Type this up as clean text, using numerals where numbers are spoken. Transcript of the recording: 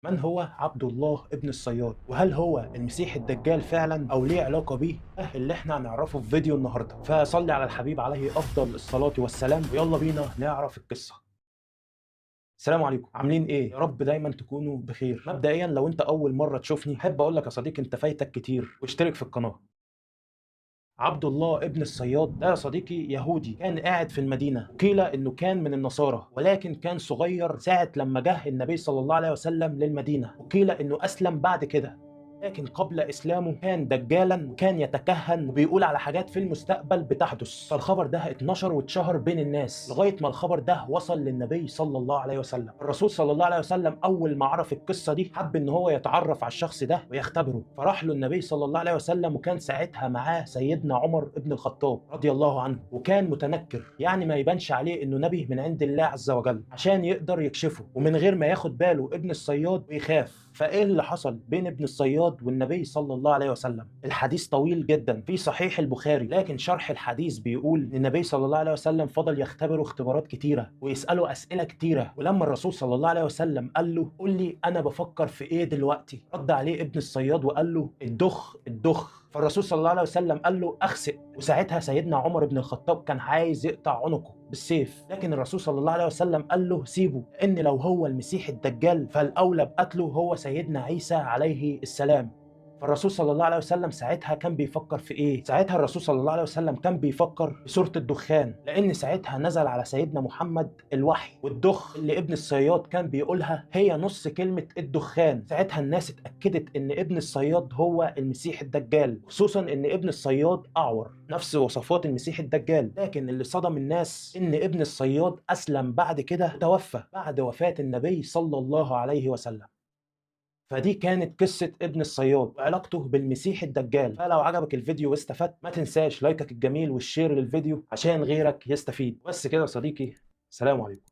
من هو عبد الله ابن الصياد؟ وهل هو المسيح الدجال فعلا او ليه علاقه بيه؟ ده اللي احنا هنعرفه في فيديو النهارده، فصلي على الحبيب عليه افضل الصلاه والسلام ويلا بينا نعرف القصه. السلام عليكم، عاملين ايه؟ يا رب دايما تكونوا بخير. مبدئيا لو انت اول مره تشوفني احب اقول لك يا صديقي انت فايتك كتير، واشترك في القناه. عبد الله ابن الصياد ده يا صديقي يهودي كان قاعد في المدينة، قيل انه كان من النصارى ولكن كان صغير ساعة لما جه النبي صلى الله عليه وسلم للمدينة، وقيل انه اسلم بعد كده. لكن قبل اسلامه كان دجالا وكان يتكهن وبيقول على حاجات في المستقبل بتحدث، فالخبر ده اتنشر واتشهر بين الناس لغايه ما الخبر ده وصل للنبي صلى الله عليه وسلم. الرسول صلى الله عليه وسلم اول ما عرف القصه دي حب ان هو يتعرف على الشخص ده ويختبره، فراح له النبي صلى الله عليه وسلم وكان ساعتها معاه سيدنا عمر بن الخطاب رضي الله عنه، وكان متنكر يعني ما يبانش عليه انه نبي من عند الله عز وجل عشان يقدر يكشفه ومن غير ما ياخد باله ابن الصياد ويخاف. فايه اللي حصل بين ابن الصياد والنبي صلى الله عليه وسلم؟ الحديث طويل جدا في صحيح البخاري، لكن شرح الحديث بيقول ان النبي صلى الله عليه وسلم فضل يختبره اختبارات كتيره ويساله اسئله كتيره، ولما الرسول صلى الله عليه وسلم قال له قول لي انا بفكر في ايه دلوقتي، رد عليه ابن الصياد وقال له الدخ الدخ. فالرسول صلى الله عليه وسلم قال له اخسئ، وساعتها سيدنا عمر بن الخطاب كان عايز يقطع عنقه بالسيف، لكن الرسول صلى الله عليه وسلم قال له سيبه، ان لو هو المسيح الدجال فالاولى بقتله هو سيدنا عيسى عليه السلام. فالرسول صلى الله عليه وسلم ساعتها كان بيفكر في ايه؟ ساعتها الرسول صلى الله عليه وسلم كان بيفكر في سورة الدخان، لان ساعتها نزل على سيدنا محمد الوحي، والدخ اللي ابن الصياد كان بيقولها هي نص كلمة الدخان. ساعتها الناس اتأكدت ان ابن الصياد هو المسيح الدجال، خصوصا ان ابن الصياد اعور نفس وصفات المسيح الدجال. لكن اللي صدم الناس ان ابن الصياد اسلم بعد كده وتوفى بعد وفاة النبي صلى الله عليه وسلم. فدي كانت قصة ابن الصياد وعلاقته بالمسيح الدجال. فلو عجبك الفيديو واستفدت ما تنساش لايكك الجميل والشير للفيديو عشان غيرك يستفيد. بس كده يا صديقي، سلام عليكم.